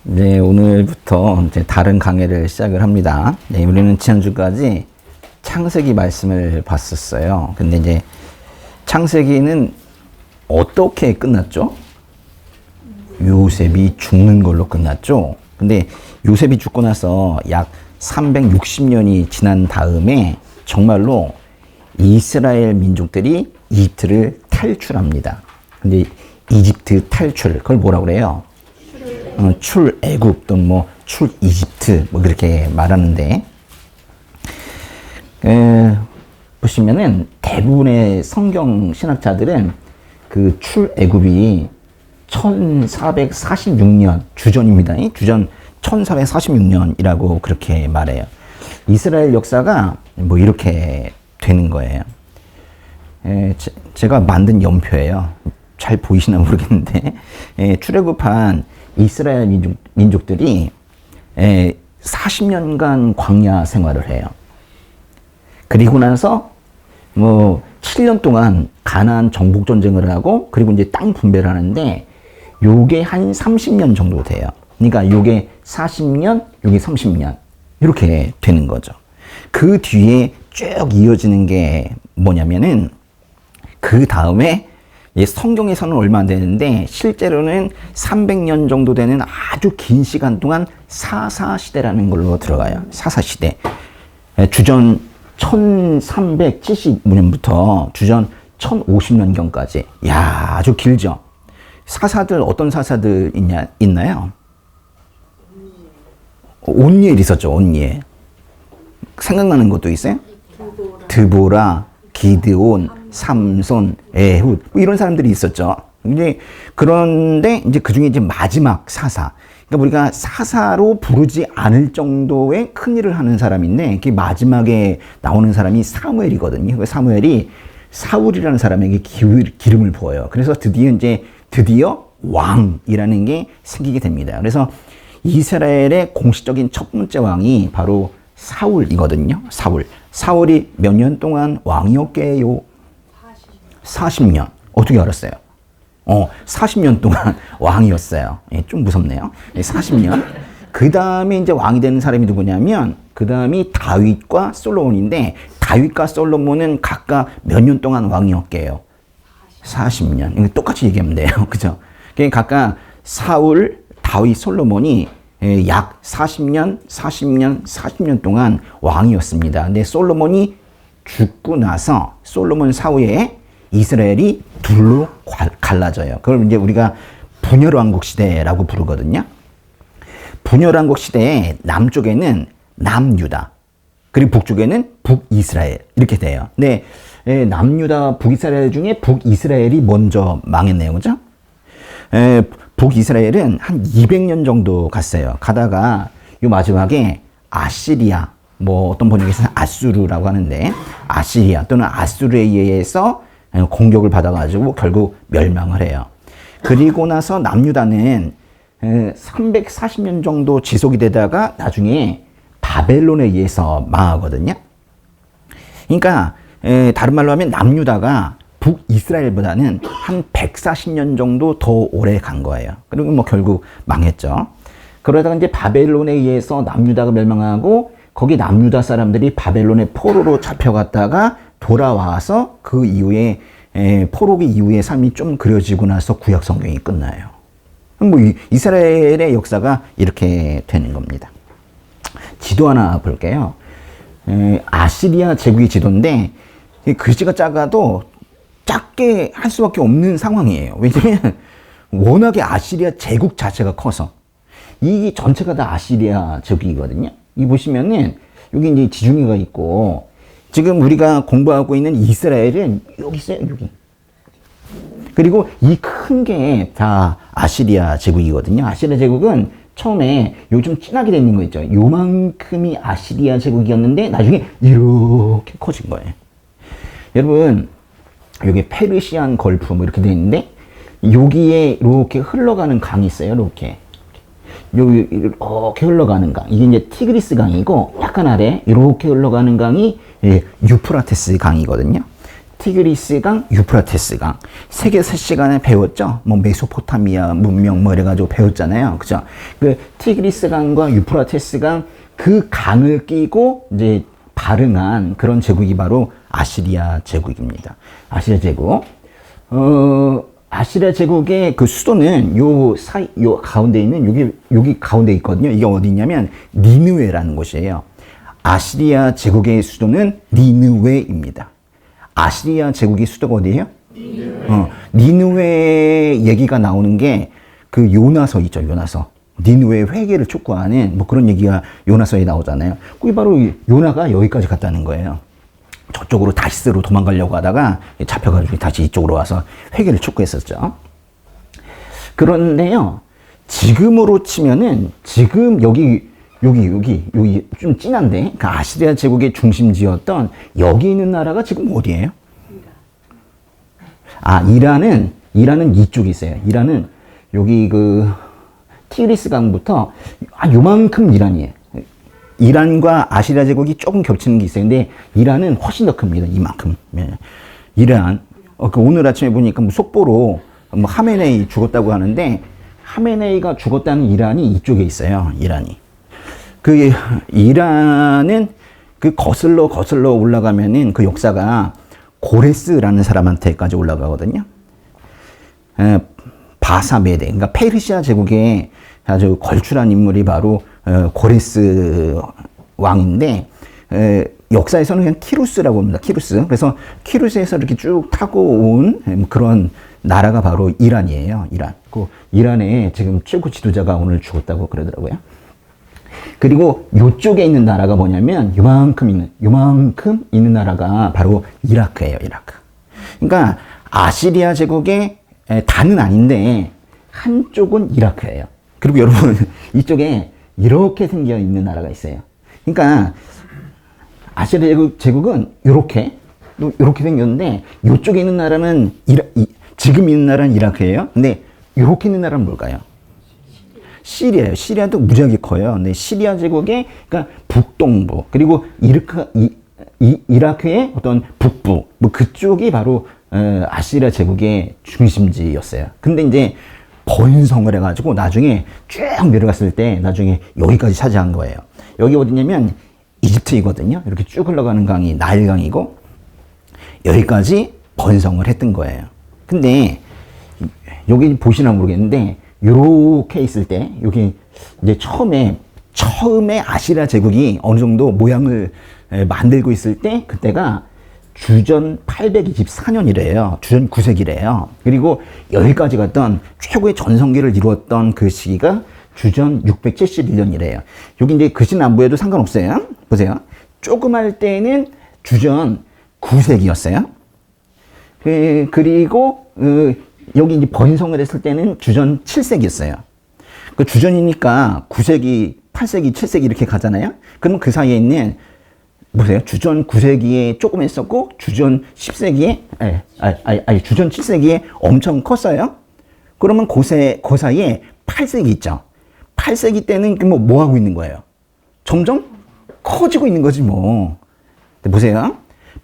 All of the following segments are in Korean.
네, 오늘부터 이제 다른 강의를 시작을 합니다. 네, 우리는 지난주까지 창세기 말씀을 봤었어요. 근데 이제 창세기는 어떻게 끝났죠? 요셉이 죽는 걸로 끝났죠. 근데 요셉이 죽고 나서 약 360년이 지난 다음에 정말로 이스라엘 민족들이 이집트를 탈출합니다. 근데 이집트 탈출, 그걸 뭐라고 그래요? 출애굽 또는 뭐 출이집트 뭐 그렇게 말하는데, 보시면은 대부분의 성경 신학자들은 그 출애굽이 1446년 주전입니다. 주전 1446년이라고 그렇게 말해요. 이스라엘 역사가 뭐 이렇게 되는 거예요. 제가 만든 연표예요. 잘 보이시나 모르겠는데, 출애굽한 이스라엘 민족들이 40년간 광야 생활을 해요. 그리고 나서 뭐 7년 동안 가나안 정복 전쟁을 하고, 그리고 이제 땅 분배를 하는데 요게 한 30년 정도 돼요. 그러니까 요게 40년, 요게 30년 이렇게 되는 거죠. 그 뒤에 쭉 이어지는 게 뭐냐면은, 그 다음에 성경에서는 얼마 안 되는데 실제로는 300년 정도 되는 아주 긴 시간 동안 사사시대라는 걸로 들어가요. 사사시대. 주전 1375년부터 주전 1050년경까지. 야, 아주 길죠. 사사들, 어떤 사사들 있나요? 온니엘 있었죠, 온니엘. 생각나는 것도 있어요? 드보라, 기드온, 삼손, 에훗, 뭐 이런 사람들이 있었죠. 그런데 이제 그 중에 이제 마지막 사사. 그러니까 우리가 사사로 부르지 않을 정도의 큰 일을 하는 사람인데, 그 마지막에 나오는 사람이 사무엘이거든요. 그 사무엘이 사울이라는 사람에게 기름을 부어요. 그래서 드디어 왕이라는 게 생기게 됩니다. 그래서 이스라엘의 공식적인 첫 번째 왕이 바로 사울이거든요. 사울이 몇 년 동안 왕이었게요? 40년. 어떻게 알았어요? 40년 동안 왕이었어요. 좀 무섭네요. 40년. 그 다음에 이제 왕이 되는 사람이 누구냐면, 그 다음이 다윗과 솔로몬인데, 다윗과 솔로몬은 각각 몇 년 동안 왕이었게요? 40년. 똑같이 얘기하면 돼요. 그죠? 각각 사울, 다윗, 솔로몬이 약 40년 동안 왕이었습니다. 근데 솔로몬이 죽고 나서 솔로몬 사후에 이스라엘이 둘로 갈라져요. 그걸 이제 우리가 분열왕국 시대라고 부르거든요. 분열왕국 시대에 남쪽에는 남유다, 그리고 북쪽에는 북이스라엘 이렇게 돼요. 근데 남유다, 북이스라엘 중에 북이스라엘이 먼저 망했네요. 그죠? 북이스라엘은 한 200년 정도 갔어요. 가다가 요 마지막에 아시리아, 뭐 어떤 번역에서는 아수르라고 하는데, 아시리아 또는 아수르에 의해서 공격을 받아가지고 결국 멸망을 해요. 그리고 나서 남유다는 340년 정도 지속이 되다가 나중에 바벨론에 의해서 망하거든요. 그러니까 다른 말로 하면 남유다가 북이스라엘보다는 한 140년 정도 더 오래 간 거예요. 그리고 뭐 결국 망했죠. 그러다가 이제 바벨론에 의해서 남유다가 멸망하고, 거기 남유다 사람들이 바벨론의 포로로 잡혀갔다가 돌아와서 그 이후에 포로기 이후의 삶이 좀 그려지고 나서 구약 성경이 끝나요. 뭐 이스라엘의 역사가 이렇게 되는 겁니다. 지도 하나 볼게요. 아시리아 제국의 지도인데, 글씨가 작아도 작게 할 수밖에 없는 상황이에요. 왜냐면 워낙에 아시리아 제국 자체가 커서. 이 전체가 다 아시리아 제국이거든요. 이 보시면은 여기 이제 지중해가 있고, 지금 우리가 공부하고 있는 이스라엘은 여기 있어요, 여기. 그리고 이 큰 게 다 아시리아 제국이거든요. 아시리아 제국은 처음에 여기 좀 진하게 되는 거 있죠. 요만큼이 아시리아 제국이었는데 나중에 이렇게 커진 거예요. 여러분, 여기 페르시안 걸프 뭐 이렇게 돼 있는데, 여기에 이렇게 흘러가는 강이 있어요. 이렇게 흘러가는 강. 이게 이제 티그리스 강이고, 약간 아래 이렇게 흘러가는 강이 유프라테스 강이거든요. 티그리스강, 유프라테스강. 세계 3시간에 배웠죠? 뭐 메소포타미아 문명 뭐 이래가지고 배웠잖아요. 그죠? 그 티그리스강과 유프라테스강 그 강을 끼고 이제 발응한 그런 제국이 바로 아시리아 제국입니다. 아시리아 제국. 아시리아 제국의 그 수도는 요 가운데 있는 여기 가운데 있거든요. 이게 어디냐면 니느웨라는 곳이에요. 아시리아 제국의 수도는 니느웨입니다. 아시리아 제국의 수도가 어디예요? 니느웨 얘기가 나오는 게 그 요나서 있죠, 요나서. 니느웨 회개를 촉구하는 뭐 그런 얘기가 요나서에 나오잖아요. 그게 바로 요나가 여기까지 갔다는 거예요. 저쪽으로 다시스로 도망가려고 하다가 잡혀가지고 다시 이쪽으로 와서 회개를 촉구했었죠. 그런데요, 지금으로 치면은 지금 여기 좀 진한데, 그 아시리아 제국의 중심지였던 여기 있는 나라가 지금 어디예요? 이란은 이쪽에 있어요. 이란은 여기 그 티그리스 강부터 요만큼 이란이에요. 이란과 아시리아 제국이 조금 겹치는 게 있어요. 근데 이란은 훨씬 더 큽니다. 이만큼. 예. 이란. 오늘 아침에 보니까 뭐 속보로 뭐 하메네이 죽었다고 하는데, 하메네이가 죽었다는 이란이 이쪽에 있어요. 이란이. 그 이란은 그 거슬러 올라가면은 그 역사가 고레스라는 사람한테까지 올라가거든요. 바사메데, 그러니까 페르시아 제국의 아주 걸출한 인물이 바로 고레스 왕인데, 역사에서는 그냥 키루스라고 합니다. 키루스. 그래서 키루스에서 이렇게 쭉 타고 온 그런 나라가 바로 이란이에요. 이란. 그 이란의 지금 최고 지도자가 오늘 죽었다고 그러더라고요. 그리고 이쪽에 있는 나라가 뭐냐면 요만큼 있는 나라가 바로 이라크예요. 이라크. 그러니까 아시리아 제국의 다는 아닌데 한쪽은 이라크예요. 그리고 여러분 이쪽에 이렇게 생겨 있는 나라가 있어요. 그러니까 아시리아 제국은 이렇게 생겼는데 이쪽에 있는 나라는 지금 있는 나라는 이라크예요. 근데 이렇게 있는 나라는 뭘까요? 시리아예요. 시리아도 무지하게 커요. 근데 시리아 제국의 그러니까 북동부 그리고 이라크의 어떤 북부 뭐 그쪽이 바로 아시리아 제국의 중심지였어요. 근데 이제 번성을 해가지고 나중에 쭉 내려갔을 때 나중에 여기까지 차지한 거예요. 여기 어디냐면 이집트이거든요. 이렇게 쭉 흘러가는 강이 나일강이고 여기까지 번성을 했던 거예요. 근데 여기 보시나 모르겠는데 요렇게 있을 때 여기 이제 처음에 아시리아 제국이 어느 정도 모양을 만들고 있을 때 그때가 주전 824년이래요. 주전 9세기래요. 그리고 여기까지 갔던 최고의 전성기를 이루었던 그 시기가 주전 671년이래요. 여기 이제 글씨는 안 보여도 상관없어요. 보세요. 조그말 때는 주전 9세기였어요. 그리고 여기 이제 번성을 했을 때는 주전 7세기였어요. 그 주전이니까 9세기, 8세기, 7세기 이렇게 가잖아요. 그러면 그 사이에 있는 보세요. 주전 9세기에 조금 했었고 주전 10세기에 주전 7세기에 엄청 컸어요. 그러면 그 사이에 8세기 있죠. 8세기 때는 뭐 하고 있는 거예요? 점점 커지고 있는 거지 뭐. 보세요.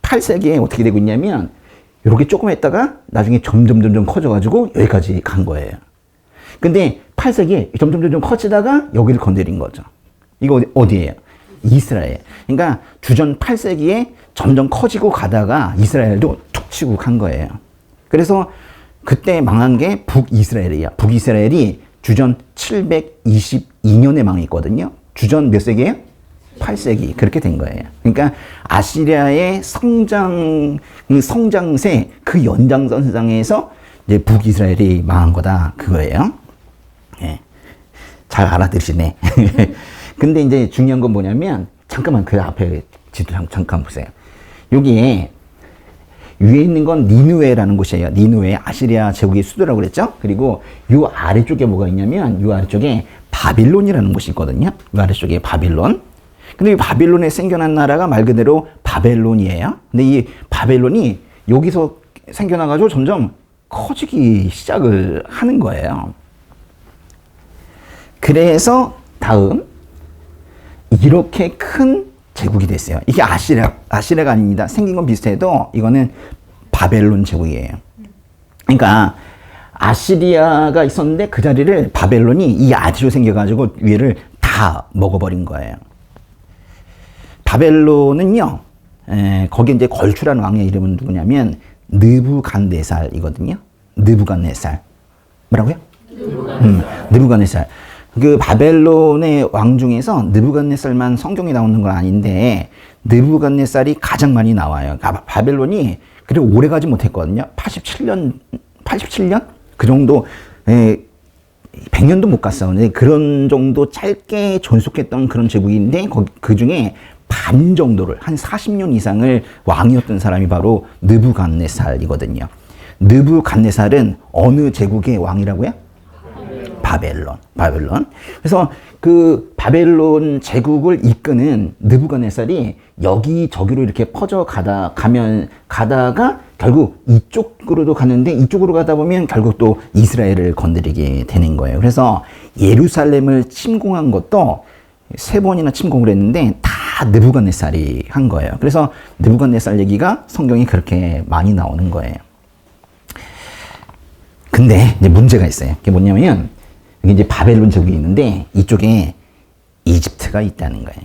8세기에 어떻게 되고 있냐면 이렇게 조금 했다가 나중에 점점 커져가지고 여기까지 간 거예요. 근데 8세기에 점점 커지다가 여기를 건드린 거죠. 이거 어디예요? 이스라엘. 그러니까 주전 8세기에 점점 커지고 가다가 이스라엘도 툭 치고 간 거예요. 그래서 그때 망한 게 북이스라엘이에요. 북이스라엘이 주전 722년에 망했거든요. 주전 몇 세기예요? 8세기. 그렇게 된 거예요. 그러니까 아시리아의 성장세 그 연장선상에서 이제 북이스라엘이 망한 거다. 그거예요. 예. 잘 알아들으시네. 근데 이제 중요한 건 뭐냐면 잠깐만 그 앞에 지도 잠깐 보세요. 여기에 위에 있는 건 니느웨라는 곳이에요. 니느웨 아시리아 제국의 수도라고 그랬죠. 그리고 이 아래쪽에 뭐가 있냐면 이 아래쪽에 바빌론이라는 곳이 있거든요. 이 아래쪽에 바빌론. 근데 이 바빌론에 생겨난 나라가 말 그대로 바벨론이에요. 근데 이 바벨론이 여기서 생겨나가지고 점점 커지기 시작을 하는 거예요. 그래서 다음 이렇게 큰 제국이 됐어요. 이게 아시리아가 아닙니다. 생긴 건 비슷해도 이거는 바벨론 제국이에요. 그러니까 아시리아가 있었는데 그 자리를 바벨론이 이 아지로 생겨가지고 위를 다 먹어버린 거예요. 바벨론은요, 거기에 이제 걸출한 왕의 이름은 누구냐면 느부갓네살이거든요. 느부갓네살. 뭐라고요? 느부갓네살. 그 바벨론의 왕 중에서 느부갓네살만 성경에 나오는 건 아닌데 느부갓네살이 가장 많이 나와요. 바벨론이 그렇게 오래 가지 못했거든요. 87년? 그 정도, 100년도 못 갔어. 근데 그런 정도 짧게 존속했던 그런 제국인데 그 중에 반 정도를, 한 40년 이상을 왕이었던 사람이 바로 느부갓네살이거든요. 느부갓네살은 어느 제국의 왕이라고요? 바벨론. 그래서 그 바벨론 제국을 이끄는 느부갓네살이 여기저기로 이렇게 가다가 결국 이쪽으로도 갔는데 이쪽으로 가다 보면 결국 또 이스라엘을 건드리게 되는 거예요. 그래서 예루살렘을 침공한 것도 3번이나 침공을 했는데 다 느부갓네살이 한 거예요. 그래서 느부갓네살 얘기가 성경에 그렇게 많이 나오는 거예요. 근데 이제 문제가 있어요. 그게 뭐냐면 여기 이제 바벨론 제국이 있는데 이쪽에 이집트가 있다는 거예요.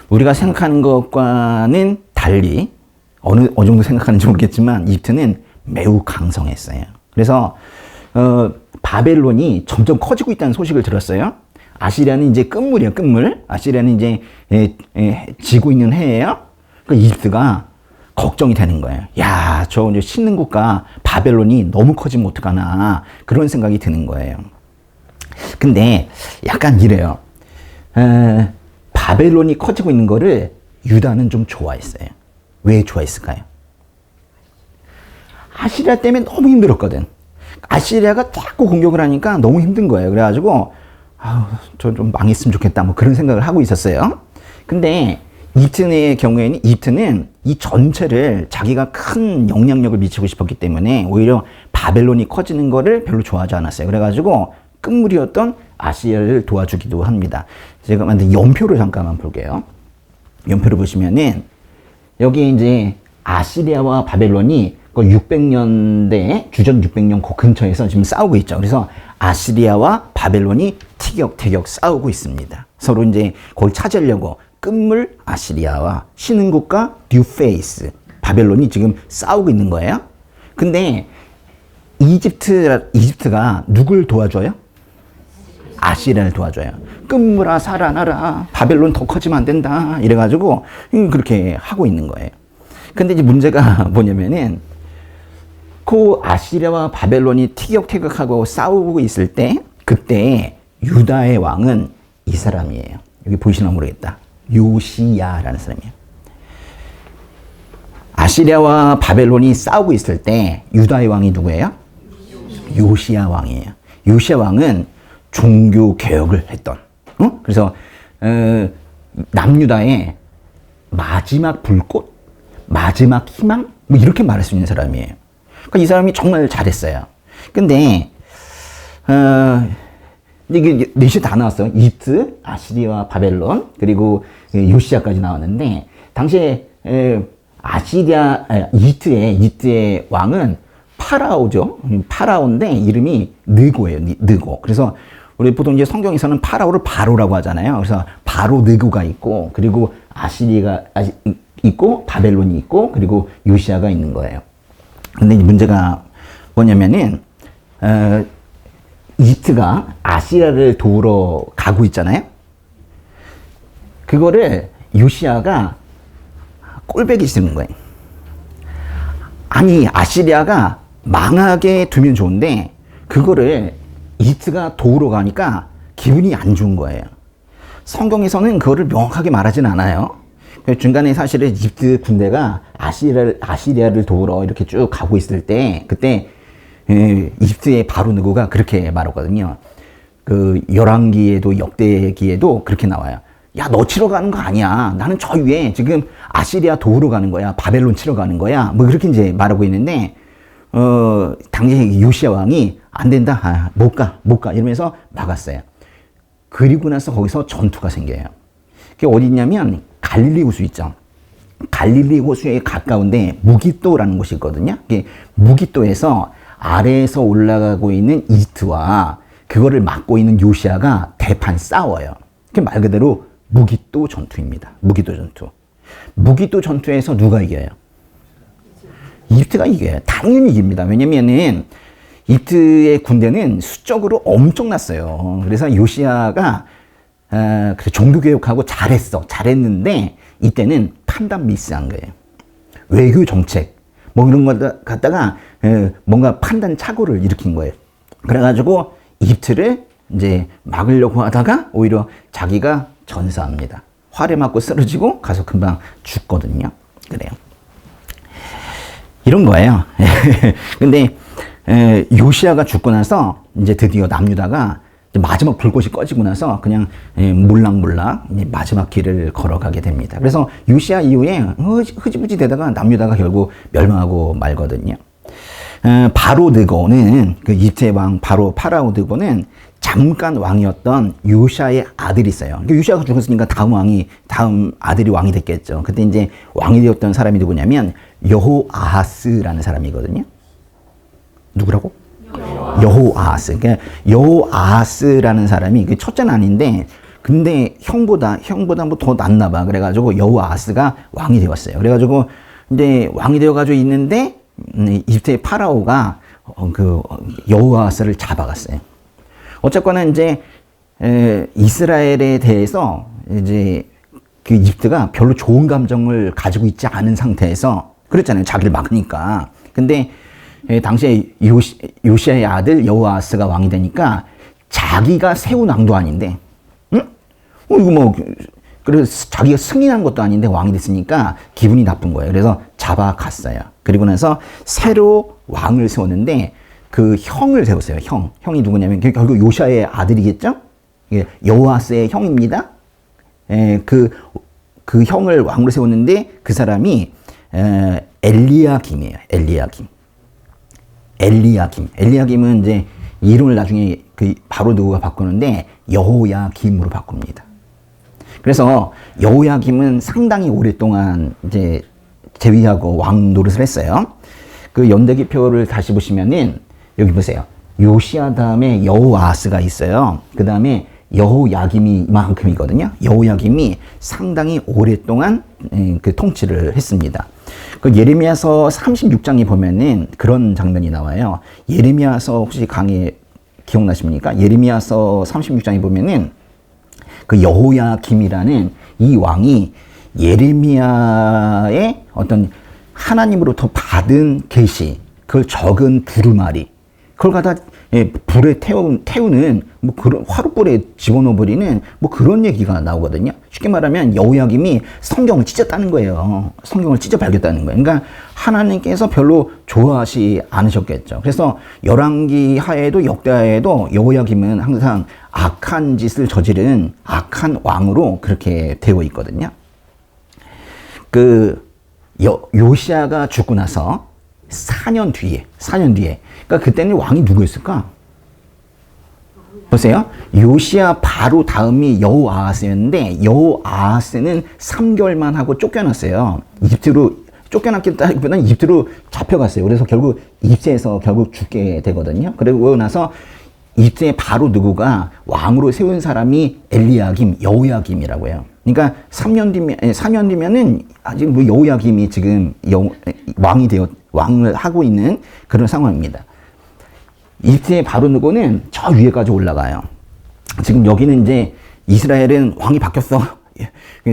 우리가 생각하는 것과는 달리 어느 정도 생각하는지 모르겠지만 이집트는 매우 강성했어요. 그래서 바벨론이 점점 커지고 있다는 소식을 들었어요. 아시리아는 이제 끝물이에요, 끝물. 아시리아는 이제 지고 있는 해예요. 그 이집트가 걱정이 되는 거예요. 야, 저 이제 씻는 국가 바벨론이 너무 커지면 어떡하나 그런 생각이 드는 거예요. 근데 약간 이래요. 바벨론이 커지고 있는 거를 유다는 좀 좋아했어요. 왜 좋아했을까요? 아시리아 때문에 너무 힘들었거든. 아시리아가 자꾸 공격을 하니까 너무 힘든 거예요. 그래가지고 저 좀 망했으면 좋겠다 뭐 그런 생각을 하고 있었어요. 근데 이집트의 경우에는 이집트는 이 전체를 자기가 큰 영향력을 미치고 싶었기 때문에 오히려 바벨론이 커지는 거를 별로 좋아하지 않았어요. 그래가지고 끝물이었던 아시리아를 도와주기도 합니다. 제가 만든 연표를 잠깐만 볼게요. 연표를 보시면은 여기 이제 아시리아와 바벨론이 600년대 주전 600년 그 근처에서 지금 싸우고 있죠. 그래서 아시리아와 바벨론이 티격태격 싸우고 있습니다. 서로 이제 거기 차지하려고 끝물 아시리아와 신흥 국가 뉴페이스 바벨론이 지금 싸우고 있는 거예요. 근데 이집트가 누굴 도와줘요? 아시리아를 도와줘요. 끝물아 살아나라. 바벨론 더 커지면 안 된다. 이래가지고 그렇게 하고 있는 거예요. 근데 이제 문제가 뭐냐면은 그 아시리아와 바벨론이 티격태격하고 싸우고 있을 때 그때 유다의 왕은 이 사람이에요. 여기 보이시나 모르겠다. 요시야라는 사람이에요. 아시리아와 바벨론이 싸우고 있을 때 유다의 왕이 누구예요? 요시야 왕이에요. 요시야 왕은 종교 개혁을 했던, 그래서 남유다의 마지막 불꽃, 마지막 희망, 뭐 이렇게 말할 수 있는 사람이에요. 그러니까 이 사람이 정말 잘했어요. 근데 이게 넷이 다 나왔어요. 이집트, 아시리아와 바벨론, 그리고 요시야까지 나왔는데 당시에 이집트의 왕은 파라오죠. 파라오인데 이름이 느고예요. 느고. 그래서 우리 보통 이제 성경에서는 파라오를 바로라고 하잖아요. 그래서 바로 느고가 있고, 그리고 아시리아가 있고, 바벨론이 있고, 그리고 요시야가 있는 거예요. 근데 문제가 뭐냐면은 이집트가 아시리아를 도우러 가고 있잖아요. 그거를 요시야가 꼴배기 싫은 거예요. 아니, 아시리아가 망하게 두면 좋은데 그거를 이집트가 도우러 가니까 기분이 안 좋은 거예요. 성경에서는 그거를 명확하게 말하진 않아요. 중간에 사실은 이집트 군대가 아시리아를 도우러 이렇게 쭉 가고 있을 때 그때 이집트의 바로 느고가 그렇게 말하거든요. 그 열왕기에도 역대기에도 그렇게 나와요. 야, 너 치러 가는 거 아니야. 나는 저 위에 지금 아시리아 도우러 가는 거야. 바벨론 치러 가는 거야. 뭐 그렇게 이제 말하고 있는데 당시에 요시야 왕이 안 된다. 못 가. 이러면서 막았어요. 그리고 나서 거기서 전투가 생겨요. 그게 어디 있냐면 갈릴리 호수 있죠. 갈릴리 호수에 가까운데 무기또라는 곳이 있거든요. 무기또에서 아래에서 올라가고 있는 이집트와 그거를 막고 있는 요시아가 대판 싸워요. 말 그대로 무기또 전투입니다. 무기또 전투. 무기또 전투에서 누가 이겨요? 이집트가 이겨요. 당연히 이깁니다. 왜냐면은 이집트의 군대는 수적으로 엄청났어요. 그래서 요시아가 종교개혁하고 잘했는데 이때는 판단 미스한 거예요. 외교 정책 뭐 이런 거 갖다가 뭔가 판단 착오를 일으킨 거예요. 그래가지고 이집트를 이제 막으려고 하다가 오히려 자기가 전사합니다. 활에 맞고 쓰러지고 가서 금방 죽거든요. 그래요. 이런 거예요. 근데 요시아가 죽고 나서 이제 드디어 남유다가 마지막 불꽃이 꺼지고 나서 그냥 몰락몰락 마지막 길을 걸어가게 됩니다. 그래서 요시아 이후에 흐지부지 되다가 남유다가 결국 멸망하고 말거든요. 바로 느고는 그 이집트의 왕 바로 파라오 느고는 잠깐 왕이었던 요시아의 아들이 있어요. 요시아가 죽었으니까 다음 아들이 왕이 됐겠죠. 그때 이제 왕이 되었던 사람이 누구냐면 여호아하스라는 사람이거든요. 누구라고? 여호아하스. 그러니까 여호아하스라는 사람이 첫째는 아닌데, 근데 형보다 뭐 더 낫나 봐. 그래가지고 여호아하스가 왕이 되었어요. 그래가지고 이제 왕이 되어가지고 있는데 이집트의 파라오가 그 여호아하스를 잡아갔어요. 어쨌거나 이제 이스라엘에 대해서 이제 그 이집트가 별로 좋은 감정을 가지고 있지 않은 상태에서 그랬잖아요. 자기를 막으니까. 근데 당시에 요시아의 아들 여호아하스가 왕이 되니까 자기가 세운 왕도 아닌데, 응? 이거 뭐 그래서 자기가 승리한 것도 아닌데 왕이 됐으니까 기분이 나쁜 거예요. 그래서 잡아갔어요. 그리고 나서 새로 왕을 세웠는데 그 형을 세웠어요. 형이 누구냐면 결국 요시아의 아들이겠죠? 여호아스의 형입니다. 그 형을 왕으로 세웠는데 그 사람이 엘리야김이에요. 엘리야김은 이제 이름을 나중에 그 바로 느고가 바꾸는데 여호야김으로 바꿉니다. 그래서 여호야김은 상당히 오랫동안 이제 재위하고 왕 노릇을 했어요. 그 연대기표를 다시 보시면은 여기 보세요. 요시아 다음에 여호아하스가 있어요. 그 다음에 여호야김이 이만큼이거든요. 여호야김이 상당히 오랫동안 그 통치를 했습니다. 그 예레미야서 36장에 보면은 그런 장면이 나와요. 예레미야서 혹시 강의 기억나십니까? 예레미야서 36장에 보면은 그 여호야김이라는 이 왕이 예레미야의 어떤 하나님으로부터 받은 계시, 그걸 적은 두루마리, 그걸 갖다 불에 태우는 뭐 그런 화롯불에 집어넣어버리는 뭐 그런 얘기가 나오거든요. 쉽게 말하면 여호야김이 성경을 찢었다는 거예요. 성경을 찢어 발겼다는 거예요. 그러니까 하나님께서 별로 좋아하지 않으셨겠죠. 그래서 열왕기 하에도 역대하에도 여호야김은 항상 악한 짓을 저지른 악한 왕으로 그렇게 되어 있거든요. 그 요시아가 죽고 나서 4년 뒤에 그러니까 그때는 왕이 누구였을까? 보세요. 요시아 바로 다음이 여호아하스였는데 여호아하스는 3개월만 하고 쫓겨났어요. 이집트로 쫓겨났기보다는 이집트로 잡혀갔어요. 그래서 결국 이집트에서 결국 죽게 되거든요. 그리고 나서 이집트의 바로 느고가 왕으로 세운 사람이 엘리야김, 여호야김이라고 해요. 그러니까 4년 뒤면은 아직 뭐 여호야김이 지금 왕을 하고 있는 그런 상황입니다. 이집트의 바로 느고는 저 위에까지 올라가요. 지금 여기는 이제 이스라엘은 왕이 바뀌었어.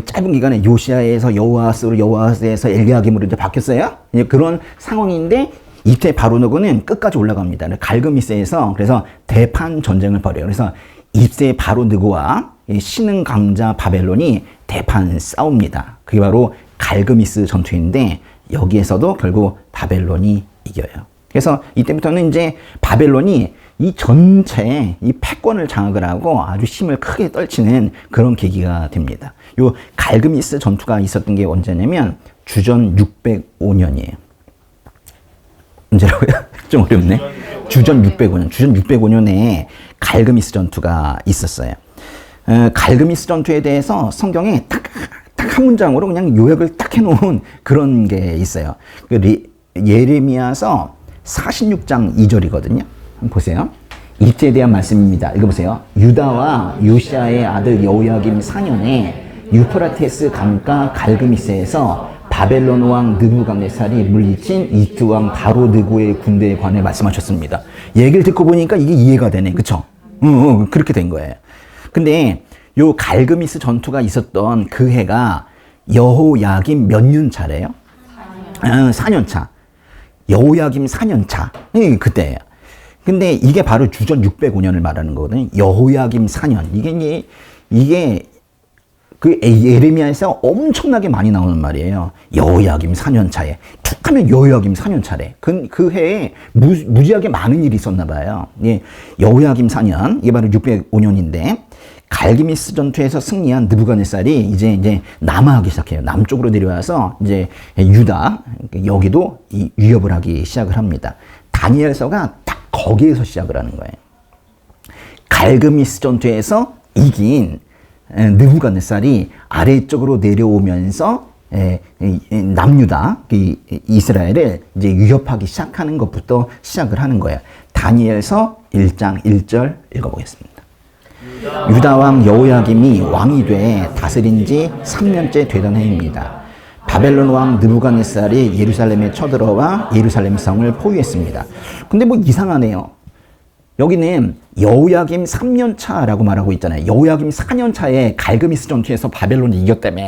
짧은 기간에 요시아에서 여호아스로, 여호아스에서 엘리야김으로 이제 바뀌었어요. 그런 상황인데 이집트의 바로 느고는 끝까지 올라갑니다. 갈그미스에서 그래서 대판 전쟁을 벌여요. 그래서 이집트의 바로 느고와 신흥 강자 바벨론이 대판 싸웁니다. 그게 바로 갈그미스 전투인데 여기에서도 결국 바벨론이 이겨요. 그래서 이때부터는 이제 바벨론이 이 전체 이 패권을 장악을 하고 아주 힘을 크게 떨치는 그런 계기가 됩니다. 요 갈그미스 전투가 있었던 게 언제냐면 주전 605년이에요. 언제라고요? 좀 어렵네. 주전 605년에 갈그미스 전투가 있었어요. 갈그미스 전투에 대해서 성경에 딱 한 문장으로 그냥 요약을 딱 해놓은 그런 게 있어요. 예레미야서 46장 2절이거든요. 한번 보세요. 이때에 대한 말씀입니다. 읽어보세요. 유다와 요시아의 아들 여호야김 4년에 유프라테스 강가 갈그미스에서 바벨론 왕 느부갓네살이 물리친 이트 왕 다로 느고의 군대에 관해 말씀하셨습니다. 얘기를 듣고 보니까 이게 이해가 되네. 그쵸? 그렇게 된 거예요. 근데 요 갈그미스 전투가 있었던 그 해가 여호야김 몇 년 차래요? 4년 차. 여호야김 4년 차. 그때예요. 근데 이게 바로 주전 605년을 말하는 거거든요. 여호야김 4년. 이게 그 예레미야에서 엄청나게 많이 나오는 말이에요. 여호야김 4년 차에. 툭 하면 여호야김 4년 차래. 그 해에 무지하게 많은 일이 있었나 봐요. 예, 여호야김 4년. 이게 바로 605년인데 갈기미스 전투에서 승리한 느부갓네살이 이제 남하하기 시작해요. 남쪽으로 내려와서 이제 유다 여기도 위협을 하기 시작을 합니다. 다니엘서가 딱 거기에서 시작을 하는 거예요. 갈그미스 전투에서 이긴 느부갓네살이 아래쪽으로 내려오면서 남유다 이스라엘을 이제 위협하기 시작하는 것부터 시작을 하는 거예요. 다니엘서 1장 1절 읽어보겠습니다. 유다 왕 여호야김이 왕이 돼 다스린 지 3년째 되던 해입니다. 바벨론 왕 느부갓네살이 예루살렘에 쳐들어와 예루살렘 성을 포위했습니다. 근데 뭐 이상하네요. 여기는 여호야김 3년 차라고 말하고 있잖아요. 여호야김 4년 차에 갈그미스 전투에서 바벨론이 이겼다며.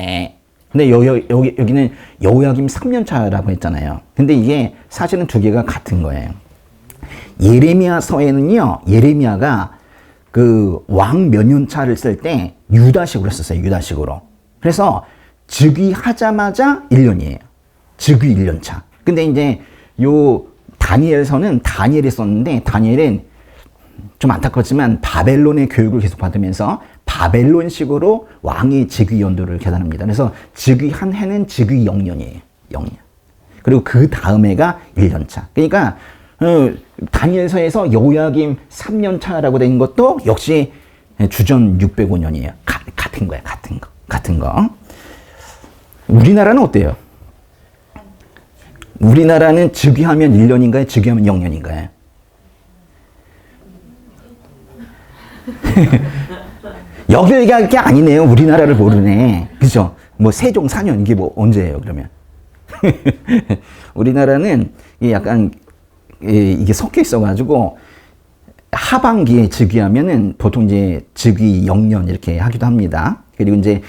근데 여기는 여호야김 3년 차라고 했잖아요. 근데 이게 사실은 두 개가 같은 거예요. 예레미야서에는요, 예레미야가 그 왕 몇 년 차를 쓸 때 유다식으로 썼어요. 유다식으로. 그래서 즉위하자마자 1년이에요. 즉위 1년 차. 근데 이제 요 다니엘서는 다니엘이 썼는데 다니엘은 좀 안타깝지만 바벨론의 교육을 계속 받으면서 바벨론식으로 왕의 즉위 연도를 계산합니다. 그래서 즉위한 해는 즉위 0년이에요. 0년. 그리고 그 다음 해가 1년 차. 그러니까 다니엘서에서 여호야김 3년 차라고 된 것도 역시 주전 605년이에요. 같은 거야. 같은 거. 우리나라는 어때요? 우리나라는 즉위하면 1년인가요? 즉위하면 0년인가요? 여기 얘기할 게 아니네요. 우리나라를 모르네. 그죠? 뭐 세종 4년 이게 뭐 언제예요, 그러면? 우리나라는 약간 이게 섞여 있어가지고 하반기에 즉위하면은 보통 이제 즉위 0년 이렇게 하기도 합니다. 그리고 이제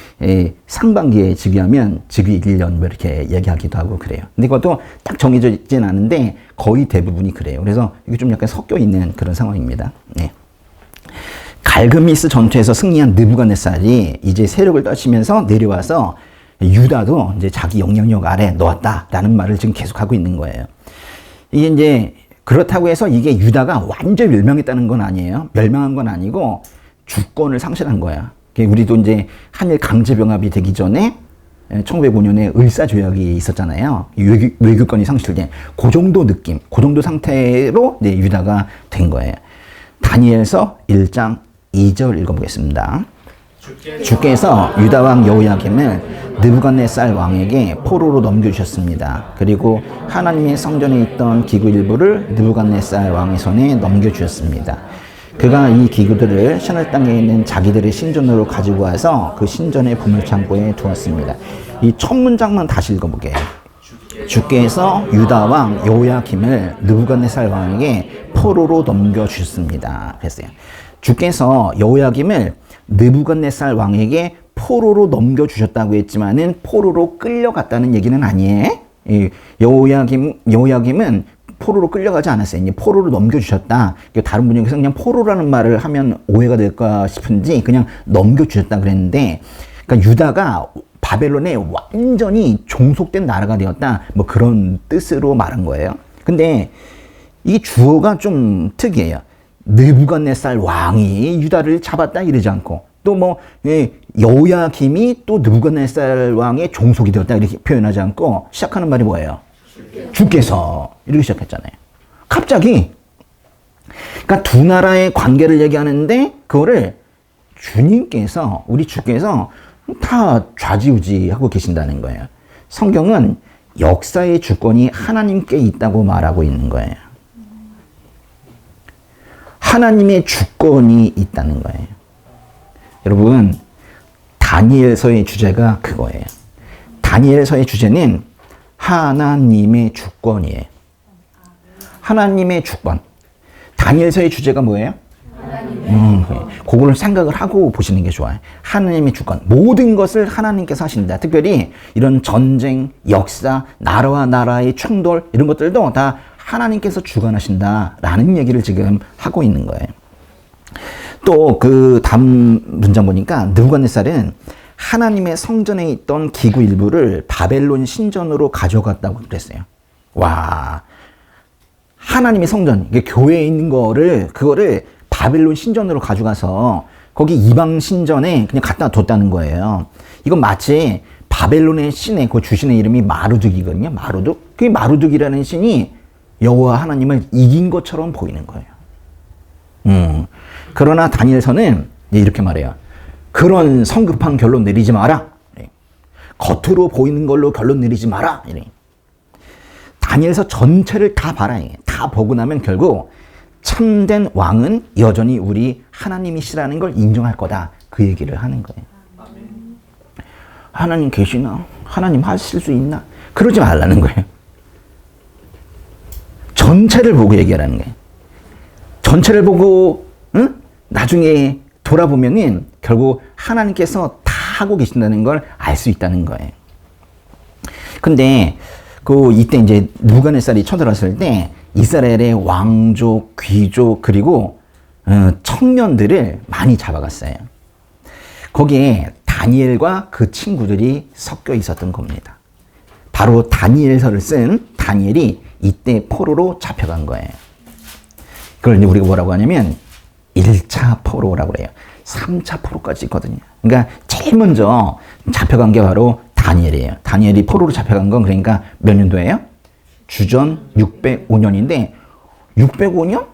상반기에 즉위하면 즉위 1년 뭐 이렇게 얘기하기도 하고 그래요. 근데 그것도 딱 정해져 있지는 않은데 거의 대부분이 그래요. 그래서 이게 좀 약간 섞여 있는 그런 상황입니다. 네. 갈그미스 전투에서 승리한 느부갓네살이 이제 세력을 떨치면서 내려와서 유다도 이제 자기 영향력 아래 놓았다라는 말을 지금 계속하고 있는 거예요. 이게 이제 그렇다고 해서 이게 유다가 완전히 멸망했다는 건 아니에요. 멸망한 건 아니고 주권을 상실한 거야. 우리도 이제 한일 강제병합이 되기 전에 1905년에 을사조약이 있었잖아요. 외교권이 상실된 그 정도 느낌, 그 정도 상태로 네, 유다가 된 거예요. 다니엘서 1장 2절 읽어보겠습니다. 주께서 유다 왕 여호야김을 느부갓네살 왕에게 포로로 넘겨주셨습니다. 그리고 하나님의 성전에 있던 기구 일부를 느부갓네살 왕의 손에 넘겨주셨습니다. 그가 이 기구들을 셔넬 땅에 있는 자기들의 신전으로 가지고 와서 그 신전의 보물창고에 두었습니다. 이 첫 문장만 다시 읽어보게요. 주께서 유다 왕 여호야김을 느부갓네살 왕에게 포로로 넘겨주셨습니다. 그랬어요. 주께서 여호야김을 느부갓네살 왕에게 포로로 넘겨주셨다고 했지만은 포로로 끌려갔다는 얘기는 아니에요. 여호야김은 포로로 끌려가지 않았어요. 이제 포로로 넘겨주셨다. 다른 분에서 그냥 포로라는 말을 하면 오해가 될까 싶은지 그냥 넘겨주셨다 그랬는데, 그러니까 유다가 바벨론에 완전히 종속된 나라가 되었다. 뭐 그런 뜻으로 말한 거예요. 근데 이 주어가 좀 특이해요. 느부갓네살 왕이 유다를 잡았다 이러지 않고 또 뭐 여호야김이 또 느부갓네살 왕의 종속이 되었다 이렇게 표현하지 않고 시작하는 말이 뭐예요? 주께서 이렇게 시작했잖아요. 갑자기 그러니까 두 나라의 관계를 얘기하는데 그거를 주님께서 우리 주께서 다 좌지우지하고 계신다는 거예요. 성경은 역사의 주권이 하나님께 있다고 말하고 있는 거예요. 하나님의 주권이 있다는 거예요. 여러분, 다니엘서의 주제가 그거예요. 다니엘서의 주제는 하나님의 주권이에요. 하나님의 주권. 다니엘서의 주제가 뭐예요? 그거를 생각을 하고 보시는 게 좋아요. 하나님의 주권. 모든 것을 하나님께서 하신다. 특별히 이런 전쟁, 역사, 나라와 나라의 충돌 이런 것들도 다 하나님께서 주관하신다라는 얘기를 지금 하고 있는 거예요. 또 그 다음 문장 보니까 느부갓네살은 하나님의 성전에 있던 기구 일부를 바벨론 신전으로 가져갔다고 그랬어요. 와, 하나님의 성전, 이게 교회에 있는 그거를 바벨론 신전으로 가져가서 거기 이방 신전에 그냥 갖다 뒀다는 거예요. 이건 마치 바벨론의 신의 그 주신의 이름이 마루둑이거든요. 마루둑. 그 마루둑이라는 신이 여호와 하나님을 이긴 것처럼 보이는 거예요. 그러나 다니엘서는 이렇게 말해요. 그런 성급한 결론 내리지 마라. 겉으로 보이는 걸로 결론 내리지 마라. 다니엘서 전체를 다 봐라. 다 보고 나면 결국 참된 왕은 여전히 우리 하나님이시라는 걸 인정할 거다. 그 얘기를 하는 거예요. 하나님 계시나? 하나님 하실 수 있나? 그러지 말라는 거예요. 전체를 보고 얘기하라는 거예요. 전체를 보고 나중에 돌아보면은 결국 하나님께서 다 하고 계신다는 걸 알 수 있다는 거예요. 근데 이때 이제 느부갓네살이 쳐들어왔을 때 이스라엘의 왕족, 귀족 그리고 청년들을 많이 잡아갔어요. 거기에 다니엘과 그 친구들이 섞여 있었던 겁니다. 바로 다니엘서를 쓴 다니엘이 이때 포로로 잡혀간 거예요. 그걸 이제 우리가 뭐라고 하냐면 1차 포로라고 그래요. 3차 포로까지 있거든요. 그러니까 제일 먼저 잡혀간 게 바로 다니엘이에요. 다니엘이 포로로 잡혀간 건 그러니까 몇 년도예요? 주전 605년인데 605년?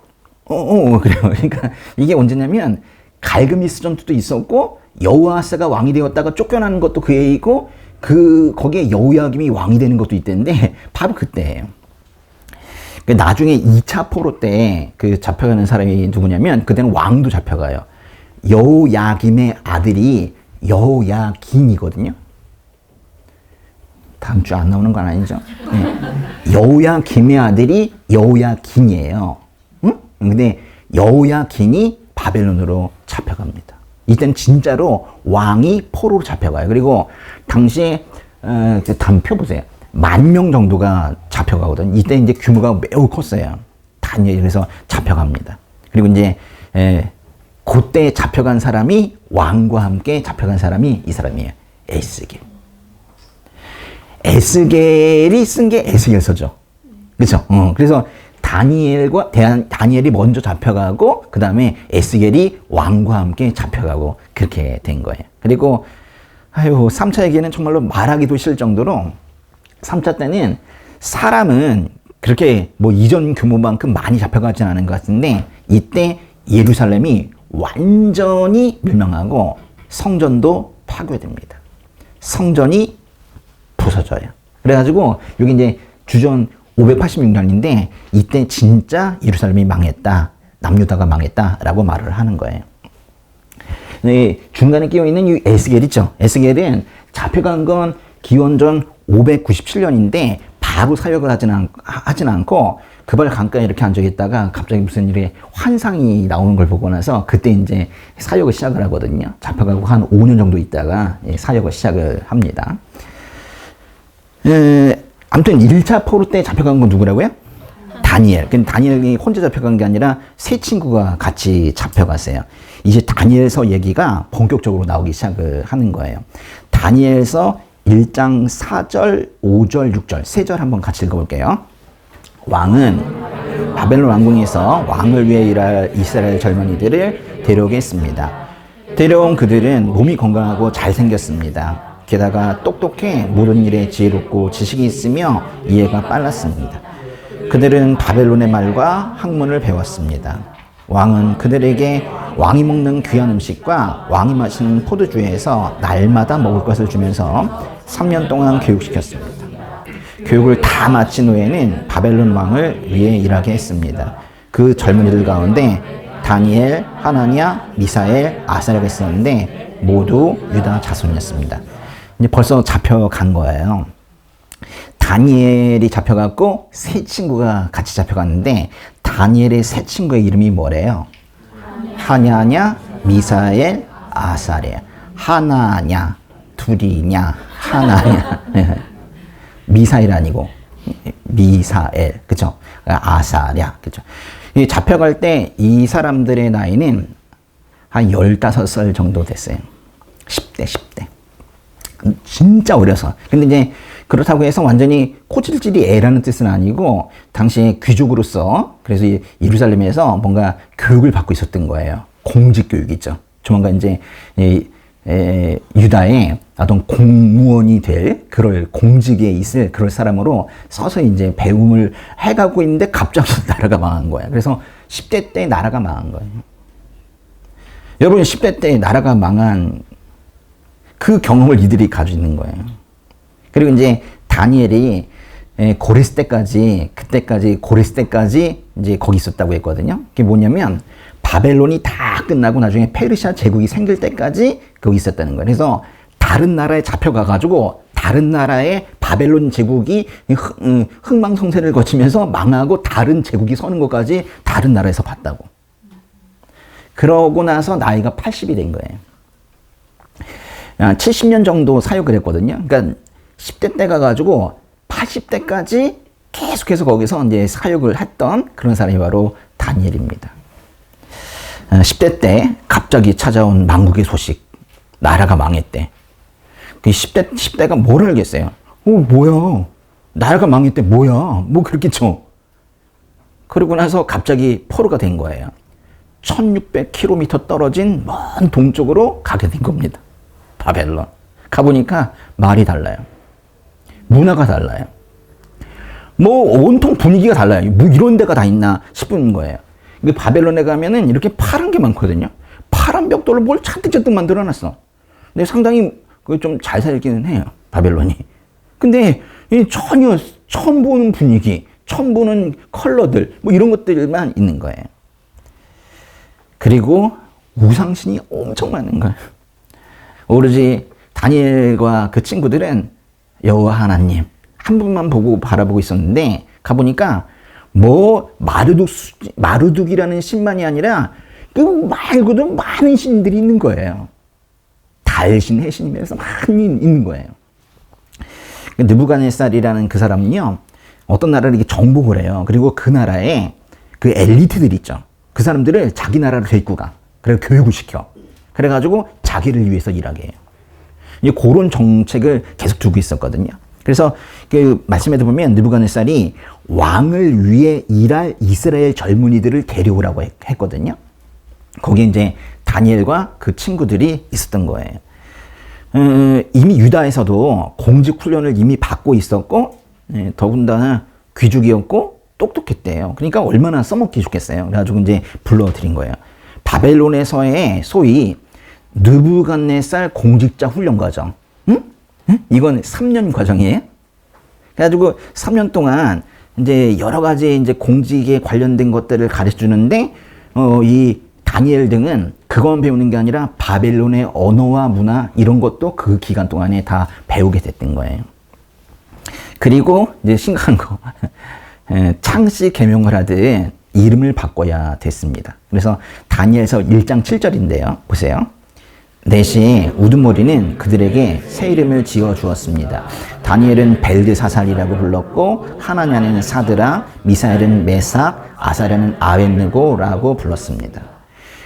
그래요. 그러니까 이게 언제냐면 갈그미스 전투도 있었고 여호아스가 왕이 되었다가 쫓겨나는 것도 그 해이고 거기에 여호야김이 왕이 되는 것도 있대는데 바로 그때예요. 나중에 2차 포로 때 잡혀가는 사람이 누구냐면 그때는 왕도 잡혀가요. 여호야김의 아들이 여호야긴이거든요. 다음 주 안 나오는 건 아니죠? 네. 여호야김의 아들이 여호야긴이에요. 응? 근데 여호야긴이 바벨론으로 잡혀갑니다. 이때는 진짜로 왕이 포로로 잡혀가요. 그리고 당시에 한번 펴보세요. 10,000명 정도가 잡혀가거든요. 이때 이제 규모가 매우 컸어요. 그래서 잡혀갑니다. 그리고 이제 그때 잡혀간 사람이 왕과 함께 잡혀간 사람이 이 사람이에요. 에스겔. 에스겔이 쓴 게 에스겔서죠. 그렇죠? 그래서 다니엘이 먼저 잡혀가고 그 다음에 에스겔이 왕과 함께 잡혀가고 그렇게 된 거예요. 그리고 3차 얘기는 정말로 말하기도 싫을 정도로 3차 때는 사람은 그렇게 이전 규모만큼 많이 잡혀가진 않은 것 같은데 이때 예루살렘이 완전히 멸망하고 성전도 파괴됩니다. 성전이 부서져요. 그래가지고 여기 이제 주전 586년인데 이때 진짜 예루살렘이 망했다. 남유다가 망했다라고 말을 하는 거예요. 중간에 끼어있는 이 에스겔 있죠. 에스겔은 잡혀간 건 기원전 597년인데 바로 사역을 하진 않고 그발 강가에 이렇게 앉아있다가 갑자기 무슨 일에 환상이 나오는 걸 보고 나서 그때 이제 사역을 시작을 하거든요. 잡혀가고 한 5년 정도 있다가 사역을 시작을 합니다. 아무튼 1차 포로 때 잡혀간 건 누구라고요? 다니엘. 근데 다니엘이 혼자 잡혀간 게 아니라 세 친구가 같이 잡혀갔어요. 이제 다니엘서 얘기가 본격적으로 나오기 시작을 하는 거예요. 다니엘서 1장 4절, 5절, 6절, 3절 한번 같이 읽어볼게요. 왕은 바벨론 왕궁에서 왕을 위해 일할 이스라엘 젊은이들을 데려오겠습니다. 데려온 그들은 몸이 건강하고 잘생겼습니다. 게다가 똑똑해 모든 일에 지혜롭고 지식이 있으며 이해가 빨랐습니다. 그들은 바벨론의 말과 학문을 배웠습니다. 왕은 그들에게 왕이 먹는 귀한 음식과 왕이 마시는 포도주에서 날마다 먹을 것을 주면서 3년 동안 교육시켰습니다. 교육을 다 마친 후에는 바벨론 왕을 위해 일하게 했습니다. 그 젊은이들 가운데 다니엘, 하나냐, 미사엘, 아사랴가 있었는데 모두 유다 자손이었습니다. 이제 벌써 잡혀간 거예요. 다니엘이 잡혀갔고 세 친구가 같이 잡혀갔는데 다니엘의 세 친구의 이름이 뭐래요? 하냐냐, 미사엘, 아사랴. 하나냐, 둘이냐, 하나냐. 미사엘 아니고 미사엘, 그죠? 아사랴, 그죠? 잡혀갈 때 이 사람들의 나이는 한 15살 정도 됐어요. 10대. 진짜 어려서. 근데 이제 그렇다고 해서 완전히 코질질이 애라는 뜻은 아니고 당시에 귀족으로서 그래서 예루살렘에서 뭔가 교육을 받고 있었던 거예요. 공직 교육이죠. 조만간 이제 유다의 어떤 공무원이 될 그럴 공직에 있을 그럴 사람으로 서서 이제 배움을 해가고 있는데 갑자기 나라가 망한 거예요. 그래서 10대 때 나라가 망한 거예요. 여러분 10대 때 나라가 망한 그 경험을 이들이 가지고 있는 거예요. 그리고 이제 다니엘이 고레스 때까지 고레스 때까지 이제 거기 있었다고 했거든요. 그게 뭐냐면 바벨론이 다 끝나고 나중에 페르시아 제국이 생길 때까지 거기 있었다는 거예요. 그래서 다른 나라에 잡혀가가지고 다른 나라의 바벨론 제국이 흥망성쇠를 거치면서 망하고 다른 제국이 서는 것까지 다른 나라에서 봤다고. 그러고 나서 나이가 80이 된 거예요. 70년 정도 사역을 했거든요. 그러니까 10대 때 가가지고 80대까지 계속해서 거기서 이제 사역을 했던 그런 사람이 바로 다니엘입니다. 10대 때 갑자기 찾아온 망국의 소식, 나라가 망했대. 그 10대가 뭘 알겠어요? 뭐야? 나라가 망했대, 뭐야? 뭐 그렇겠죠. 그러고 나서 갑자기 포로가 된 거예요. 1600km 떨어진 먼 동쪽으로 가게 된 겁니다. 바벨론. 가보니까 말이 달라요. 문화가 달라요. 뭐 온통 분위기가 달라요. 뭐 이런 데가 다 있나 싶은 거예요. 바벨론에 가면은 이렇게 파란 게 많거든요. 파란 벽돌로 뭘 잔뜩 만들어놨어. 근데 상당히 좀 잘 살기는 해요. 바벨론이. 근데 전혀 처음 보는 분위기, 처음 보는 컬러들, 뭐 이런 것들만 있는 거예요. 그리고 우상신이 엄청 많은 거예요. 오로지 다니엘과 그 친구들은 여호와 하나님 한 분만 보고 바라보고 있었는데 가보니까 뭐 마르둑이라는 신만이 아니라 그 말고도 많은 신들이 있는 거예요. 달신, 해신이면서 많이 있는 거예요. 느부갓네살이라는 그 사람은요, 어떤 나라를 이렇게 정복을 해요. 그리고 그 나라에 그 엘리트들 있죠. 그 사람들을 자기 나라로 데리고 가. 그래서 교육을 시켜. 그래가지고 자기를 위해서 일하게 해요. 이제 그런 정책을 계속 두고 있었거든요. 그래서 그 말씀에도 보면 느부갓네살이 왕을 위해 일할 이스라엘 젊은이들을 데려오라고 했거든요. 거기에 이제 다니엘과 그 친구들이 있었던 거예요. 이미 유다에서도 공직 훈련을 이미 받고 있었고, 더군다나 귀족이었고 똑똑했대요. 그러니까 얼마나 써먹기 좋겠어요. 그래가지고 이제 불러드린 거예요. 바벨론에서의 소위 느부갓네살 공직자 훈련 과정. 응? 이건 3년 과정이에요. 그래가지고 3년 동안 이제 여러 가지 이제 공직에 관련된 것들을 가르쳐 주는데, 이 다니엘 등은 그것만 배우는 게 아니라 바벨론의 언어와 문화 이런 것도 그 기간 동안에 다 배우게 됐던 거예요. 그리고 이제 심각한 거. 창씨 계명을 하듯 이름을 바꿔야 됐습니다. 그래서 다니엘서 1장 7절인데요. 보세요. 넷이 우두머리는 그들에게 새 이름을 지어 주었습니다. 다니엘은 벨드사살이라고 불렀고, 하나냐는 사드라, 미사엘은 메삭, 아사랴는 아벳느고라고 불렀습니다.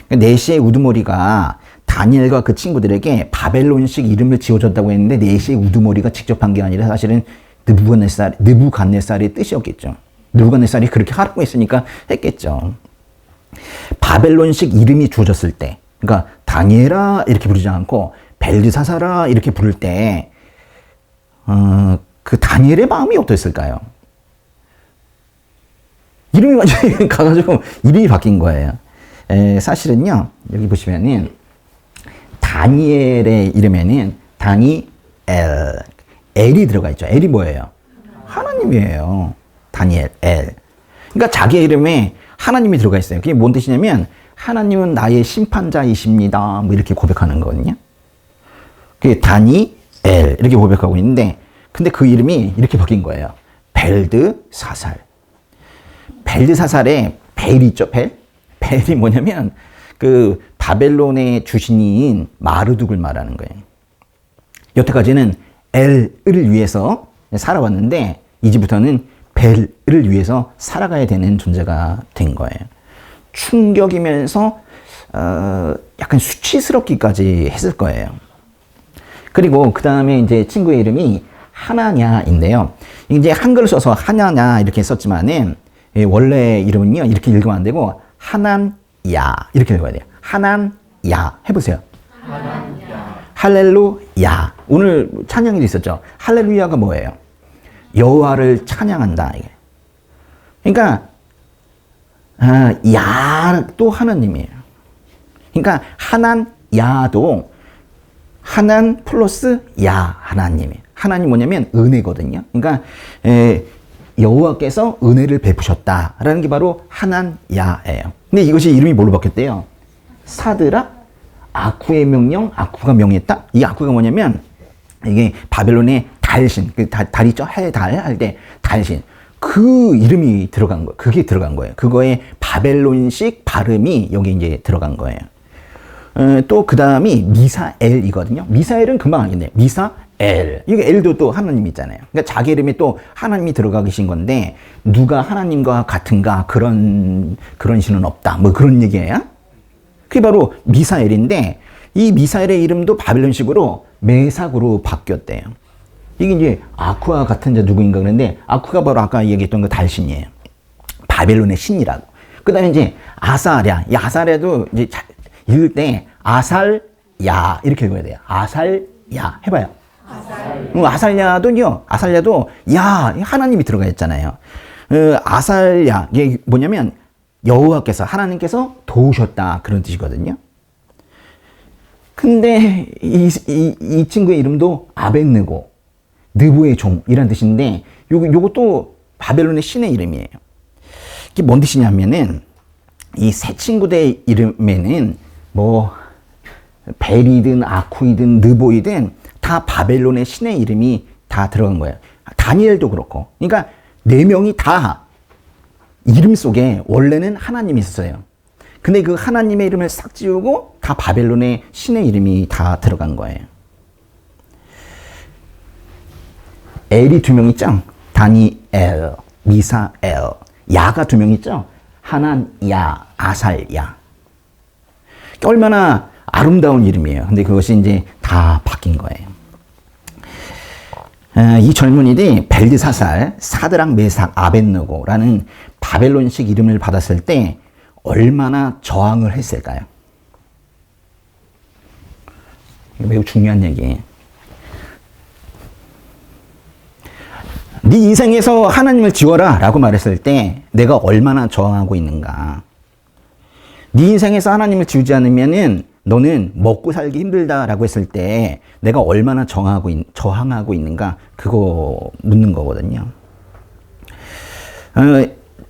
넷의 우두머리가 다니엘과 그 친구들에게 바벨론식 이름을 지어줬다고 했는데, 넷의 우두머리가 직접 한 게 아니라 사실은 느부갓네살의 뜻이었겠죠. 느부갓네살이 그렇게 하라고 했으니까 했겠죠. 바벨론식 이름이 주어졌을 때, 그러니까 다니엘아 이렇게 부르지 않고 벨드사살아 이렇게 부를 때, 그 다니엘의 마음이 어땠을까요? 이름이 완전히 가가지고 이름이 바뀐 거예요. 사실은요, 여기 보시면은 다니엘의 이름에는 다니엘, 엘이 들어가 있죠. 엘이 뭐예요? 하나님이에요. 다니엘, 엘. 그러니까 자기 이름에 하나님이 들어가 있어요. 그게 뭔 뜻이냐면 하나님은 나의 심판자이십니다. 뭐 이렇게 고백하는 거거든요. 그게 다니엘 이렇게 고백하고 있는데, 근데 그 이름이 이렇게 바뀐 거예요. 벨드사살. 벨드사살에 벨이 있죠, 벨? 벨이 뭐냐면 그 바벨론의 주신이인 마르둑을 말하는 거예요. 여태까지는 엘을 위해서 살아왔는데 이제부터는 벨을 위해서 살아가야 되는 존재가 된 거예요. 충격이면서 약간 수치스럽기까지 했을 거예요. 그리고 그 다음에 이제 친구의 이름이 하나냐인데요. 이제 한글을 써서 하냐냐 이렇게 썼지만은 원래 이름은요 이렇게 읽으면 안 되고 하난야 이렇게 읽어야 돼요. 하난야 해보세요. 하난야. 할렐루야. 오늘 찬양이 있었죠. 할렐루야가 뭐예요? 여호와를 찬양한다. 그러니까 야도 하나님이에요. 그러니까 하난야도 하난 플러스 야 하나님이에요. 하나님 뭐냐면 은혜거든요. 그러니까 여호와께서 은혜를 베푸셨다라는 게 바로 하난야예요. 근데 이것이 이름이 뭘로 바뀌었대요? 사드라 아쿠의 명령, 아쿠가 명했다. 이 아쿠가 뭐냐면 이게 바벨론의 달신, 그 달 있죠? 해달 할 때 달신. 그 이름이 들어간 거예요. 그게 들어간 거예요. 그거의 바벨론식 발음이 여기 이제 들어간 거예요. 또 그 다음이 미사엘이거든요. 미사엘은 금방 알겠네요. 미사엘. 이게 엘도 또 하나님 있잖아요. 그러니까 자기 이름에 또 하나님이 들어가 계신 건데 누가 하나님과 같은가 그런 신은 없다. 뭐 그런 얘기예요. 그게 바로 미사엘인데 이 미사엘의 이름도 바벨론식으로 메삭으로 바뀌었대요. 이게 이제 아쿠와 같은 자 누구인가 그랬는데 아쿠가 바로 아까 얘기했던 그 달신이에요. 바벨론의 신이라고. 그 다음에 이제 아사랴. 이 아사랴도 이제 읽을 때 아살야 이렇게 읽어야 돼요. 아살야 해봐요. 아살야도요. 아살야도 야 하나님이 들어가 있잖아요. 아살야 이게 뭐냐면 여호와께서 하나님께서 도우셨다 그런 뜻이거든요. 근데 이 친구의 이름도 아벳느고 느보의 종이라는 뜻인데 요것도 바벨론의 신의 이름이에요. 이게 뭔 뜻이냐면은 이 세 친구들의 이름에는 뭐 벨이든 아쿠이든 느보이든 다 바벨론의 신의 이름이 다 들어간 거예요. 다니엘도 그렇고. 그러니까 네 명이 다 이름 속에 원래는 하나님이 있었어요. 근데 그 하나님의 이름을 싹 지우고 다 바벨론의 신의 이름이 다 들어간 거예요. 엘이 두 명 있죠? 다니엘, 미사엘. 야가 두 명 있죠? 하난야, 아살야. 얼마나 아름다운 이름이에요. 근데 그것이 이제 다 바뀐 거예요. 이 젊은이들이 벨드사살, 사드락, 메삭, 아벳느고라는 바벨론식 이름을 받았을 때 얼마나 저항을 했을까요? 매우 중요한 얘기예요. 네 인생에서 하나님을 지워라 라고 말했을 때 내가 얼마나 저항하고 있는가. 네 인생에서 하나님을 지우지 않으면은 너는 먹고 살기 힘들다라고 했을 때 내가 얼마나 저항하고 있는가 그거 묻는 거거든요.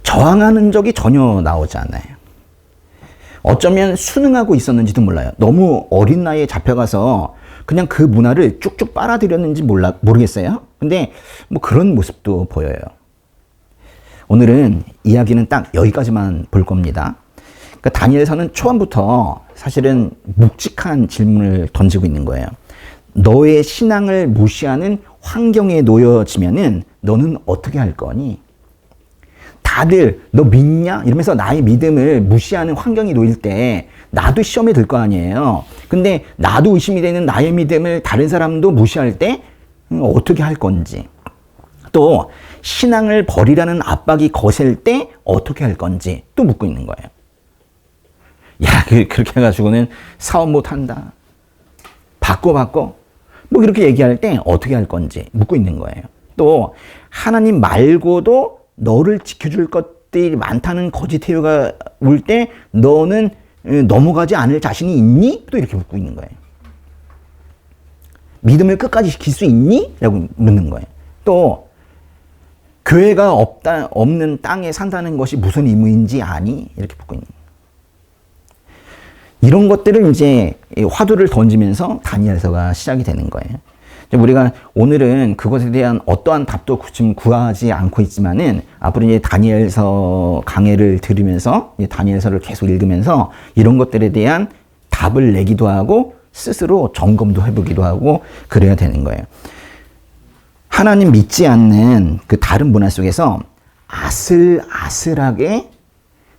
저항하는 적이 전혀 나오지 않아요. 어쩌면 순응하고 있었는지도 몰라요. 너무 어린 나이에 잡혀가서 그냥 그 문화를 쭉쭉 빨아들였는지 모르겠어요. 근데 뭐 그런 모습도 보여요. 오늘은 이야기는 딱 여기까지만 볼 겁니다. 그러니까 다니엘서는 초반부터 사실은 묵직한 질문을 던지고 있는 거예요. 너의 신앙을 무시하는 환경에 놓여지면은 너는 어떻게 할 거니? 다들 너 믿냐? 이러면서 나의 믿음을 무시하는 환경이 놓일 때 나도 시험에 들 거 아니에요. 근데 나도 의심이 되는 나의 믿음을 다른 사람도 무시할 때 어떻게 할 건지. 또 신앙을 버리라는 압박이 거셀 때 어떻게 할 건지 또 묻고 있는 거예요. 야, 그렇게 해가지고는 사업 못 한다. 바꿔. 뭐 이렇게 얘기할 때 어떻게 할 건지 묻고 있는 거예요. 또 하나님 말고도 너를 지켜줄 것들이 많다는 거짓 태도가 올 때 너는 넘어가지 않을 자신이 있니? 또 이렇게 묻고 있는 거예요. 믿음을 끝까지 지킬 수 있니? 라고 묻는 거예요. 또 교회가 없는 땅에 산다는 것이 무슨 의무인지 아니? 이렇게 묻고 있는 거예요. 이런 것들을 이제 화두를 던지면서 다니엘서가 시작이 되는 거예요. 우리가 오늘은 그것에 대한 어떠한 답도 지금 구하지 않고 있지만은 앞으로 이제 다니엘서 강해를 들으면서 다니엘서를 계속 읽으면서 이런 것들에 대한 답을 내기도 하고 스스로 점검도 해보기도 하고 그래야 되는 거예요. 하나님 믿지 않는 그 다른 문화 속에서 아슬아슬하게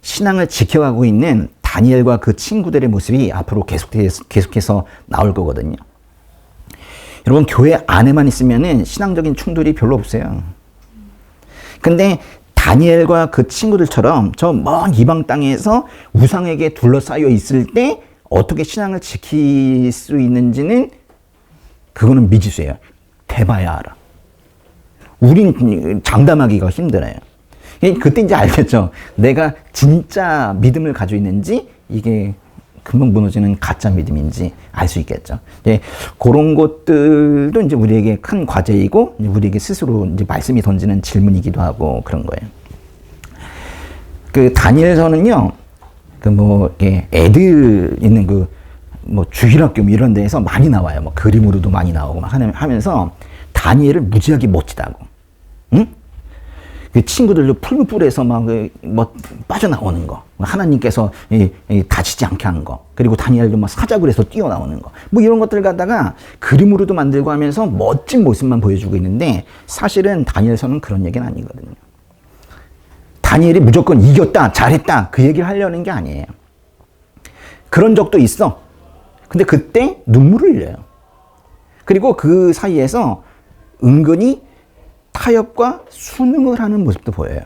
신앙을 지켜가고 있는 다니엘과 그 친구들의 모습이 앞으로 계속해서 나올 거거든요. 여러분, 교회 안에만 있으면은 신앙적인 충돌이 별로 없어요. 근데 다니엘과 그 친구들처럼 저 먼 이방 땅에서 우상에게 둘러싸여 있을 때 어떻게 신앙을 지킬 수 있는지는 그거는 미지수예요. 돼봐야 알아. 우린 장담하기가 힘들어요. 그때 이제 알겠죠. 내가 진짜 믿음을 가지고 있는지 이게 금방 무너지는 가짜 믿음인지 알 수 있겠죠. 그런 것들도 이제 우리에게 큰 과제이고 우리에게 스스로 이제 말씀이 던지는 질문이기도 하고 그런 거예요. 그 다니엘서는요, 애들 있는 주일학교 이런 데에서 많이 나와요. 그림으로도 많이 나오고 하면서 다니엘을 무지하게 멋지다고. 응? 그 친구들도 풀무불에서 빠져나오는 거. 하나님께서 다치지 않게 한 거. 그리고 다니엘도 사자굴에서 뛰어나오는 거. 이런 것들을 갖다가 그림으로도 만들고 하면서 멋진 모습만 보여주고 있는데 사실은 다니엘서는 그런 얘기는 아니거든요. 다니엘이 무조건 이겼다, 잘했다, 그 얘기를 하려는 게 아니에요. 그런 적도 있어. 근데 그때 눈물을 흘려요. 그리고 그 사이에서 은근히 타협과 순응을 하는 모습도 보여요.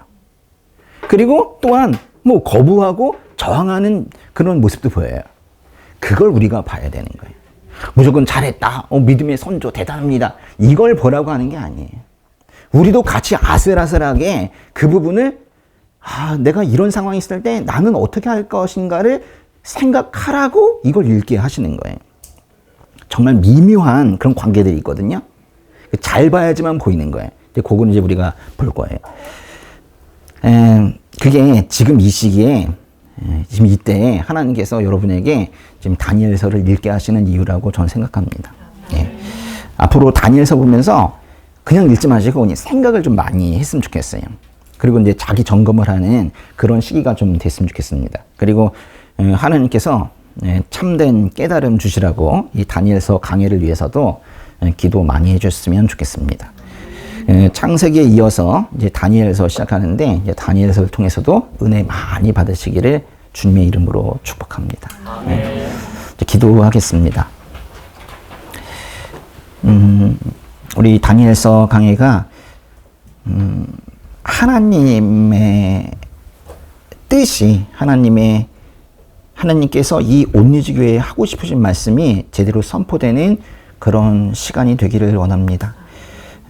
그리고 또한 거부하고 저항하는 그런 모습도 보여요. 그걸 우리가 봐야 되는 거예요. 무조건 잘했다, 믿음의 선조 대단합니다, 이걸 보라고 하는 게 아니에요. 우리도 같이 아슬아슬하게 그 부분을 내가 이런 상황이 있을 때 나는 어떻게 할 것인가를 생각하라고 이걸 읽게 하시는 거예요. 정말 미묘한 그런 관계들이 있거든요. 잘 봐야지만 보이는 거예요. 그거는 이제 우리가 볼 거예요. 그게 지금 이 시기에, 지금 이때 하나님께서 여러분에게 지금 다니엘서를 읽게 하시는 이유라고 저는 생각합니다. 앞으로 다니엘서 보면서 그냥 읽지 마시고 생각을 좀 많이 했으면 좋겠어요. 그리고 이제 자기 점검을 하는 그런 시기가 좀 됐으면 좋겠습니다. 그리고 하나님께서 참된 깨달음 주시라고 이 다니엘서 강해를 위해서도 기도 많이 해줬으면 좋겠습니다. 창세기에 이어서 이제 다니엘서 시작하는데 이제 다니엘서를 통해서도 은혜 많이 받으시기를 주님의 이름으로 축복합니다. 기도하겠습니다. 우리 다니엘서 강해가 하나님의 뜻이 하나님께서 이 온리지 교회에 하고 싶으신 말씀이 제대로 선포되는 그런 시간이 되기를 원합니다.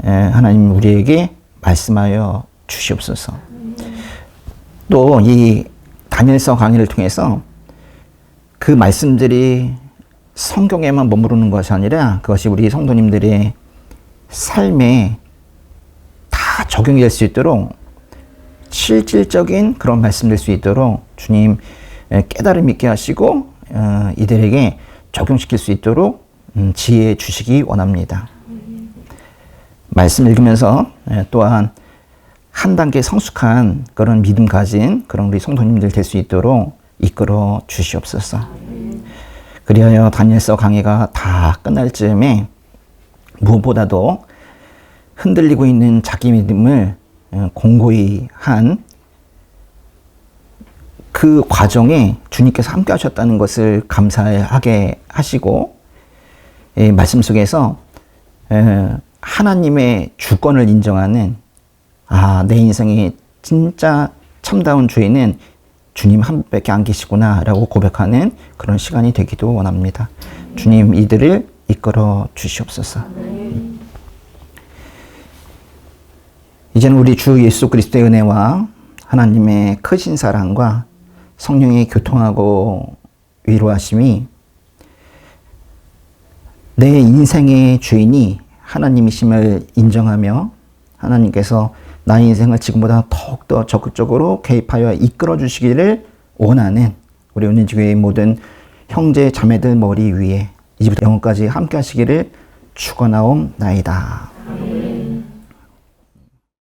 하나님 우리에게 말씀하여 주시옵소서. 또 이 다니엘서 강의를 통해서 그 말씀들이 성경에만 머무르는 것이 아니라 그것이 우리 성도님들의 삶에 다 적용이 될 수 있도록 실질적인 그런 말씀 될 수 있도록 주님 깨달음 있게 하시고 이들에게 적용시킬 수 있도록 지혜 주시기 원합니다. 말씀 읽으면서 또한 한 단계 성숙한 그런 믿음 가진 그런 우리 성도님들 될 수 있도록 이끌어 주시옵소서. 그리하여 다니엘서 강의가 다 끝날 즈음에 무엇보다도 흔들리고 있는 자기 믿음을 공고히 한 그 과정에 주님께서 함께 하셨다는 것을 감사하게 하시고 말씀 속에서 하나님의 주권을 인정하는 내 인생의 진짜 참다운 주인은 주님 한 분밖에 안 계시구나 라고 고백하는 그런 시간이 되기도 원합니다. 주님 이들을 이끌어 주시옵소서. 이제는 우리 주 예수 그리스도의 은혜와 하나님의 크신 사랑과 성령이 교통하고 위로하심이 내 인생의 주인이 하나님이심을 인정하며 하나님께서 나의 인생을 지금보다 더욱더 적극적으로 개입하여 이끌어 주시기를 원하는 우리 은혜교회의 모든 형제 자매들 머리 위에 이제부터 영원까지 함께 하시기를 축원하옵나이다.